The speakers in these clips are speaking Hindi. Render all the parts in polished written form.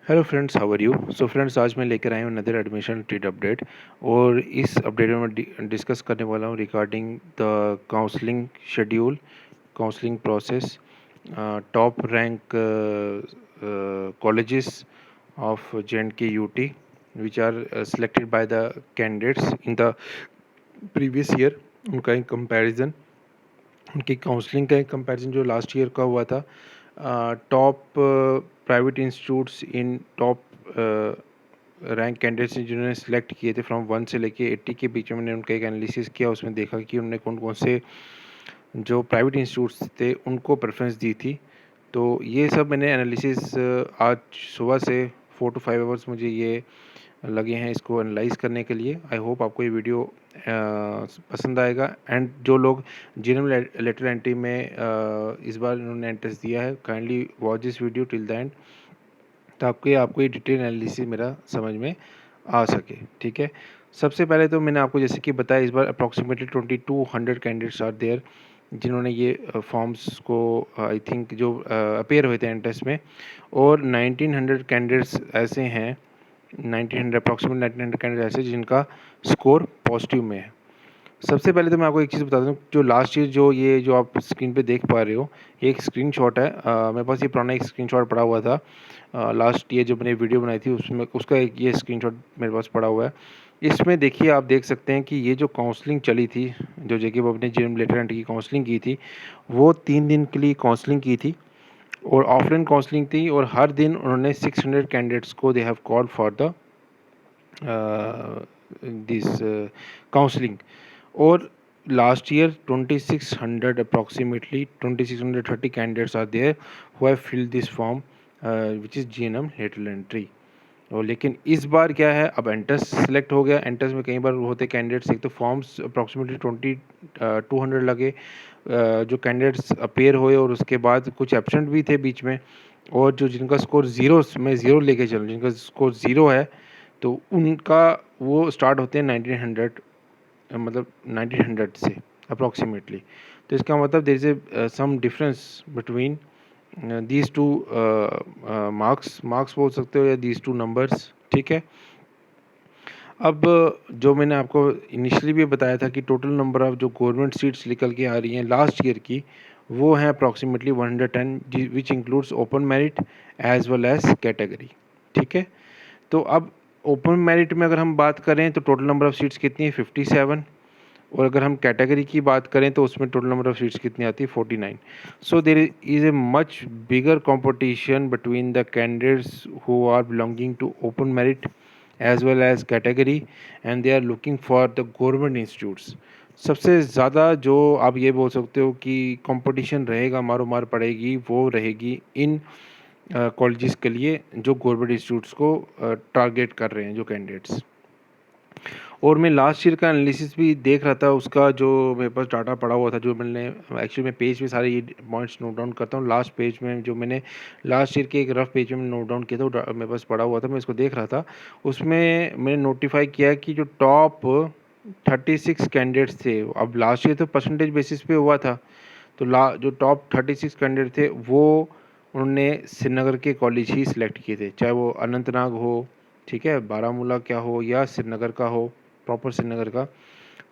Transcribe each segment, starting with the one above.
Hello friends, how are you. So friends, आज मैं लेकर आया हूँ नदर एडमिशन ट्रीट अपडेट। और इस अपडेट में मैं डिस्कस करने वाला हूँ regarding the counselling schedule, counselling process, top rank colleges of JNK UT which are selected by the candidates in the previous year। उनका एक कंपैरिजन, उनकी काउंसलिंग का एक कंपैरिजन जो लास्ट ईयर का हुआ था। टॉप प्राइवेट इंस्टीट्यूट्स इन टॉप रैंक कैंडिडेट्स जिन्होंने सेलेक्ट किए थे फ्रॉम 1 से लेके 80 के बीच में, मैंने उनका एक एनालिसिस किया। उसमें देखा कि उन्होंने कौन कौन से जो प्राइवेट इंस्टीट्यूट्स थे उनको प्रेफरेंस दी थी। तो ये सब मैंने एनालिसिस आज सुबह से 4 to 5 आवर्स मुझे ये लगे हैं इसको एनालाइज करने के लिए। आई होप आपको ये वीडियो पसंद आएगा। एंड जो लोग जिन्होंने लेटर एंट्री में इस बार इन्होंने एंट्रेंस दिया है, kindly watch this video till the end, तो आपको ये डिटेल एनालिसिस मेरा समझ में आ सके। ठीक है, सबसे पहले तो मैंने आपको जैसे कि बताया, इस बार अप्रॉक्सीमेटली 2200 कैंडिडेट्स आर देयर जिन्होंने ये फॉर्म्स को आई थिंक जो अपेयर हुए थे एंट्रेंस में। और 1900 कैंडिडेट्स ऐसे हैं, 1900 अप्रॉक्सीमेट 1900 कैंडिडेट ऐसे जिनका स्कोर पॉजिटिव में है। सबसे पहले तो मैं आपको एक चीज़ बता दूं, जो लास्ट ईयर जो ये जो आप स्क्रीन पे देख पा रहे हो, ये एक स्क्रीनशॉट है। मेरे पास ये पुराना एक स्क्रीनशॉट पड़ा हुआ था। लास्ट ईयर जब मैंने वीडियो बनाई थी उसमें उसका एक ये स्क्रीनशॉट मेरे पास पड़ा हुआ है। इसमें देखिए, आप देख सकते हैं कि ये जो काउंसलिंग चली थी, जो जेके बॉब ने जिन लेटर एंट्री की काउंसलिंग की थी, वो 3 दिन के लिए काउंसलिंग की थी और ऑफलाइन काउंसलिंग थी। और हर दिन उन्होंने 600 कैंडिडेट्स को they have called for the this counselling. और last year 2600 approximately 2630 candidates are there who have filled this form, which is GNM lateral entry। और लेकिन इस बार क्या है, अब एंट्रेंस सेलेक्ट हो गया। एंट्रेंस में कई बार होते कैंडिडेट्स, एक तो फॉर्म्स अप्रॉक्सीमेटली 200 लगे जो कैंडिडेट्स अपेयर हुए, और उसके बाद कुछ एब्सेंट भी थे बीच में। और जो जिनका स्कोर ज़ीरो, मैं ज़ीरो लेके चलूँ, जिनका स्कोर ज़ीरो है तो उनका वो स्टार्ट होते हैं 1900, मतलब 1900 से अप्रॉक्सीमेटली। तो इसका मतलब there is a some difference between these two marks बोल सकते हो, या दीज टू नंबर्स। ठीक है, अब जो मैंने आपको इनिशियली भी बताया था कि टोटल नंबर ऑफ जो गवर्नमेंट सीट्स निकल के आ रही हैं लास्ट ईयर की, वो हैं approximately 110, which includes open merit as well as category. ठीक है, तो अब ओपन मेरिट में अगर हम बात करें तो टोटल नंबर ऑफ़ सीट्स कितनी है, 57। और अगर हम कैटेगरी की बात करें तो उसमें टोटल नंबर ऑफ़ सीट्स कितनी आती है, 49। So there is a much bigger competition between the candidates who are belonging to open merit as well as category, and they are looking for the government institutes. सबसे ज़्यादा जो आप ये बोल सकते हो कि कंपटीशन रहेगा, मारो मार पड़ेगी, वो रहेगी इन कॉलेजेस के लिए जो गवर्नमेंट इंस्टीट्यूट्स को टारगेट कर रहे हैं जो कैंडिडेट्स। और मैं लास्ट ईयर का एनालिसिस भी देख रहा था, उसका जो मेरे पास डाटा पड़ा हुआ था, जो मैंने एक्चुअली मैं पेज पे सारे ये पॉइंट्स नोट डाउन करता हूँ। लास्ट पेज में जो मैंने लास्ट ईयर के एक रफ पेज में नोट डाउन किया था, वो मेरे पास पड़ा हुआ था, मैं इसको देख रहा था। उसमें मैंने नोटिफाई किया कि जो टॉप 36 कैंडिडेट्स थे, अब लास्ट ईयर तो परसेंटेज बेसिस पे हुआ था, तो जो टॉप 36 कैंडिडेट थे वो उन्होंने श्रीनगर के कॉलेज ही सिलेक्ट किए थे, चाहे वो अनंतनाग हो, ठीक है, बारामूला क्या हो, या श्रीनगर का हो, प्रॉपर श्रीनगर का।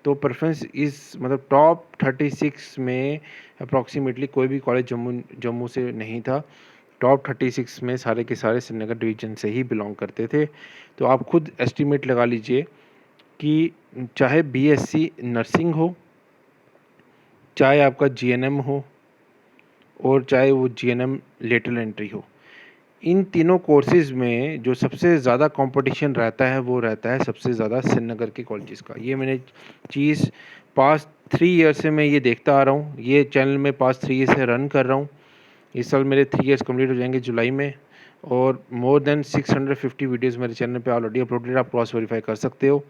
तो प्रेफरेंस इस मतलब टॉप 36 में अप्रॉक्सीमेटली कोई भी कॉलेज जम्मू जम्मू से नहीं था। टॉप 36 में सारे के सारे श्रीनगर डिवीज़न से ही बिलोंग करते थे। तो आप खुद एस्टिमेट लगा लीजिए कि चाहे बीएससी नर्सिंग हो, चाहे आपका जीएनएम हो, और चाहे वो जीएनएम लेटरल एंट्री हो, इन तीनों कोर्सेज़ में जो सबसे ज़्यादा कंपटीशन रहता है वो रहता है सबसे ज़्यादा श्रीनगर के कॉलेजेस का। ये मैंने चीज़ पास्ट 3 ईयर से मैं ये देखता आ रहा हूँ। ये चैनल मैं पास्ट 3 ईयर से रन कर रहा हूँ। इस साल मेरे 3 ईयर्स कंप्लीट हो जाएंगे जुलाई में, और मोर देन 650 वीडियोज़ मेरे चैनल पे ऑलरेडी अपलोडेड, आप क्रॉस वेरीफाई कर सकते हो।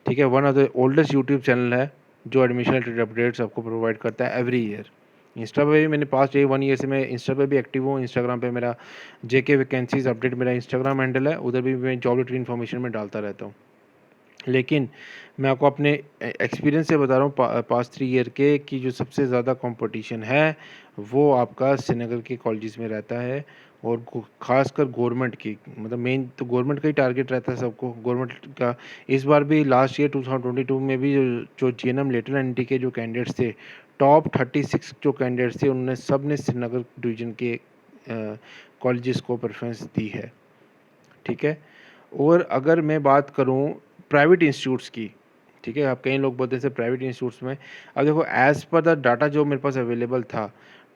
ठीक है, one of the oldest YouTube channel है जो एडमिशन रिलेटेड अपडेट्स आपको प्रोवाइड करता है एवरी ईयर। इंस्टा पे भी मैंने पास्ट 1 ईयर से मैं इंस्टा पे भी एक्टिव हूँ। इंस्टाग्राम पे मेरा जेके वैकेंसीज अपडेट मेरा इंस्टाग्राम हैंडल है, उधर भी मैं जॉब रिलेटेड इन्फॉर्मेशन में डालता रहता हूँ। लेकिन मैं आपको अपने एक्सपीरियंस से बता रहा हूँ पास्ट 3 ईयर के कि जो सबसे ज़्यादा कंपटीशन है वो आपका श्रीनगर के कॉलेजेस में रहता है और ख़ासकर गवर्नमेंट की, मतलब मेन तो गवर्नमेंट का ही टारगेट रहता है सबको, गवर्नमेंट का। इस बार भी लास्ट ईयर 2022 में भी जो जीएनएम लेटरल एंट्री के जो कैंडिडेट्स थे, टॉप 36 जो कैंडिडेट्स थे उन्होंने सब ने श्रीनगर डिवीज़न के कॉलेजेस को प्रेफरेंस दी है, ठीक है। और अगर मैं बात करूं प्राइवेट इंस्टीट्यूट्स की, ठीक है, आप कई लोग बोलते हैं प्राइवेट इंस्टीट्यूट्स में, अब देखो एज़ पर द डाटा जो मेरे पास अवेलेबल था,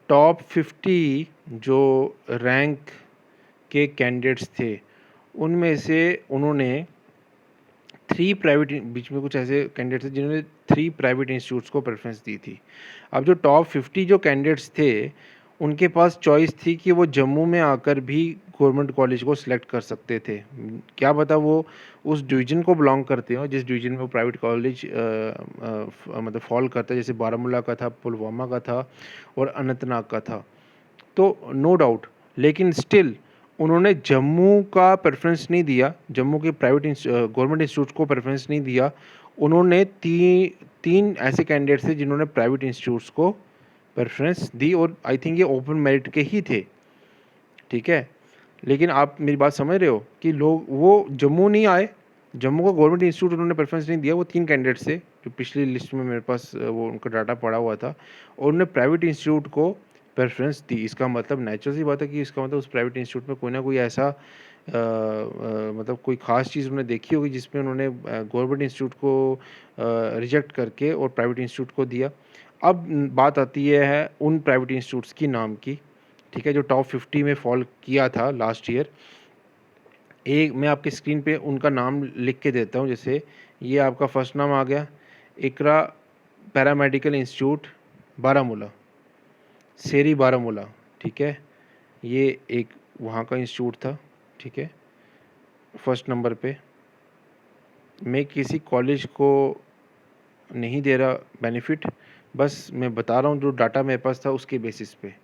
टॉप 50 जो रैंक के कैंडिडेट्स थे उनमें से उन्होंने 3 प्राइवेट, बीच में कुछ ऐसे कैंडिडेट्स थे जिन्होंने 3 प्राइवेट इंस्टीट्यूट्स को प्रेफरेंस दी थी। अब जो टॉप 50 जो कैंडिडेट्स थे उनके पास चॉइस थी कि वो जम्मू में आकर भी गवर्नमेंट कॉलेज को सिलेक्ट कर सकते थे। क्या पता वो उस डिवीज़न को बिलोंग करते हो जिस डिवीज़न में वो प्राइवेट कॉलेज मतलब फॉल करता है, जैसे बारामूला का था, पुलवामा का था और अनंतनाग का था, तो नो डाउट। लेकिन स्टिल उन्होंने जम्मू का प्रेफरेंस नहीं दिया, जम्मू के प्राइवेट गवर्नमेंट इंस्टीट्यूट को प्रेफरेंस नहीं दिया। उन्होंने तीन ऐसे कैंडिडेट्स थे जिन्होंने प्राइवेट इंस्टीट्यूट्स को प्रेफरेंस दी और आई थिंक ये ओपन मेरिट के ही थे, ठीक है। लेकिन आप मेरी बात समझ रहे हो कि लोग वो जम्मू नहीं आए, जम्मू का गवर्नमेंट इंस्टीट्यूट उन्होंने प्रेफरेंस नहीं दिया। वो 3 कैंडिडेट्स थे जो पिछली लिस्ट में मेरे पास वो उनका डाटा पड़ा हुआ था और उन्होंने प्राइवेट इंस्टीट्यूट को प्रेफरेंस दी। इसका मतलब नेचुरल सी बात है कि इसका मतलब उस प्राइवेट इंस्टीट्यूट में कोई ना कोई ऐसा मतलब कोई ख़ास चीज़ उन्होंने देखी होगी जिसमें उन्होंने गवर्नमेंट इंस्टीट्यूट को रिजेक्ट करके और प्राइवेट इंस्टीट्यूट को दिया। अब बात आती है उन प्राइवेट इंस्टीट्यूट्स की नाम की, ठीक है, जो टॉप 50 में फॉल किया था लास्ट ईयर। एक मैं आपकी स्क्रीन पे उनका नाम लिख के देता हूँ। जैसे ये आपका फर्स्ट नाम आ गया, इकरा पैरामेडिकल इंस्टीट्यूट बारामूला, शेरी बारामूला, ठीक है। ये एक वहाँ का इंस्टीट्यूट था, ठीक है, फर्स्ट नंबर पे। मैं किसी कॉलेज को नहीं दे रहा बेनिफिट, बस मैं बता रहा हूँ जो डाटा मेरे पास था उसके बेसिस पे।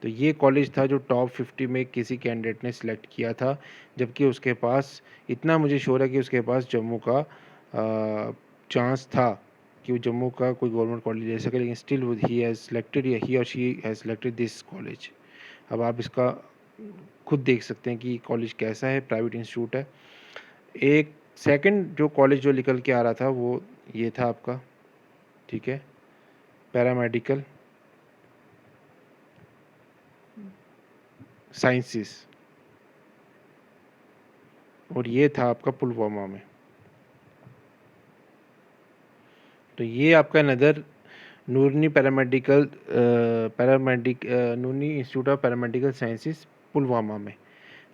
तो ये कॉलेज था जो टॉप 50 में किसी कैंडिडेट ने सिलेक्ट किया था, जबकि उसके पास इतना मुझे श्योर है कि उसके पास जम्मू का चांस था कि वो जम्मू का कोई गवर्नमेंट कॉलेज ले सके, लेकिन स्टिल ही हैज़ सिलेक्टेड, या ही और she has selected this college. अब आप इसका खुद देख सकते हैं कि कॉलेज कैसा है, प्राइवेट इंस्टीट्यूट है। एक सेकंड जो कॉलेज जो निकल के आ रहा था वो ये था आपका, ठीक है, पैरामेडिकल साइंसेस, और ये था आपका पुलवामा में। तो ये आपका Nadar Noorani Noorani Institute of Paramedical Sciences Pulwama में।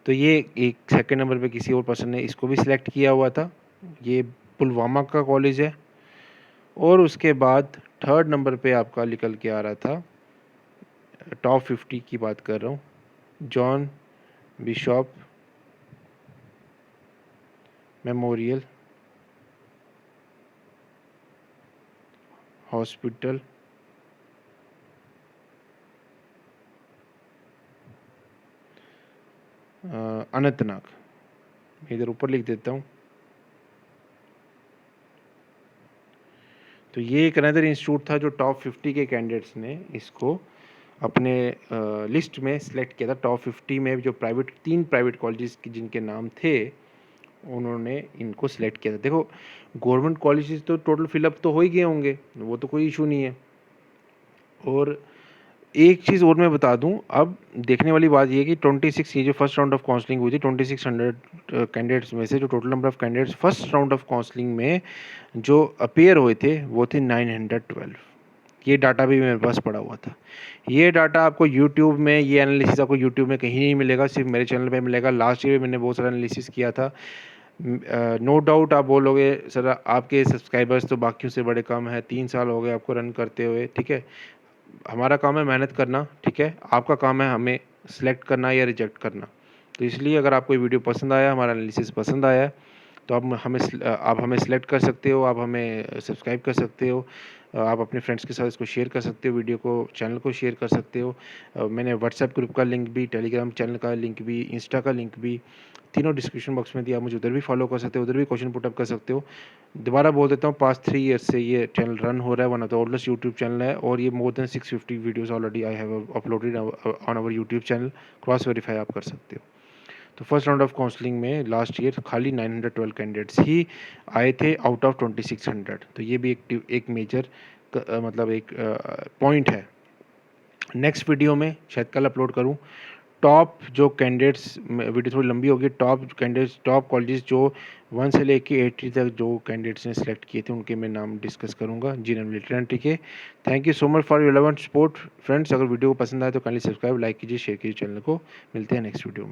तो ये एक सेकंड नंबर पे किसी और पर्सन ने इसको भी सिलेक्ट किया हुआ था, ये पुलवामा का कॉलेज है। और उसके बाद थर्ड नंबर पे आपका निकल के आ रहा था, टॉप 50 की बात कर रहा हूँ, John Bishop memorial hospital Anantnag. इधर ऊपर लिख देता हूँ। तो ये एक अनदर इंस्टीट्यूट था जो टॉप 50 के कैंडिडेट्स ने इसको अपने लिस्ट में सिलेक्ट किया था। टॉप 50 में जो तीन प्राइवेट कॉलेजेस जिनके नाम थे उन्होंने इनको सिलेक्ट किया था। देखो गवर्नमेंट कॉलेजेस तो टोटल फिलअप तो हो ही गए होंगे, वो तो कोई इशू नहीं है। और एक चीज़ और मैं बता दूं, अब देखने वाली बात ये कि 26 ये जो फर्स्ट राउंड ऑफ काउंसलिंग हुई थी, 2600 कैंडिडेट्स में से जो total number of candidates first round of counselling में जो अपीयर हुए थे वो थे 912। ये डाटा भी मेरे पास पड़ा हुआ था। ये डाटा आपको यूट्यूब में, ये एनालिसिस आपको यूट्यूब में कहीं नहीं मिलेगा, सिर्फ मेरे चैनल पे मिलेगा। लास्ट ईयर मैंने बहुत सारा एनालिसिस किया था। नो डाउट आप बोलोगे सर आपके सब्सक्राइबर्स तो बाकियों से बड़े कम है, 3 साल हो गए आपको रन करते हुए, ठीक है। हमारा काम है मेहनत करना, ठीक है, आपका काम है हमें सिलेक्ट करना या रिजेक्ट करना। तो इसलिए अगर आपको ये वीडियो पसंद आया, हमारा एनालिसिस पसंद आया, तो आप हमें सिलेक्ट कर सकते हो, आप हमें सब्सक्राइब कर सकते हो। आप अपने फ्रेंड्स के साथ इसको शेयर कर सकते हो, वीडियो को, चैनल को शेयर कर सकते हो। मैंने व्हाट्सएप ग्रुप का लिंक भी, टेलीग्राम चैनल का लिंक भी, इंस्टा का लिंक भी, तीनों डिस्क्रिप्शन बॉक्स में दिया। आप मुझे उधर भी फॉलो कर सकते हो, उधर भी क्वेश्चन पुटअप कर सकते हो। दोबारा बोल देता हूँ, पास्ट 3 ईयर्स से ये चैनल रन हो रहा है, one of the oldest YouTube channel है, और ये more than 650 videos already I have uploaded on our YouTube channel. Cross verify आप कर सकते हो। तो फर्स्ट राउंड ऑफ काउंसलिंग में लास्ट ईयर खाली 912 कैंडिडेट्स ही आए थे आउट ऑफ 2600। तो ये भी एक मेजर मतलब एक पॉइंट है। नेक्स्ट वीडियो में शायद कल अपलोड करूँ, टॉप जो कैंडिडेट्स, वीडियो थोड़ी लंबी होगी, टॉप कैंडिडेट्स, टॉप कॉलेजेस जो 1 से लेके 80 तक जो कैंडिडेट्स ने सेलेक्ट किए थे, उनके मैं नाम डिस्कस करूंगा जीएनएम रिलेटेड। ठीक है, thank you so much for your love and support friends. अगर वीडियो को पसंद आए तो काइंडली सब्सक्राइब, लाइक कीजिए, शेयर कीजिए चैनल को। मिलते हैं नेक्स्ट वीडियो में।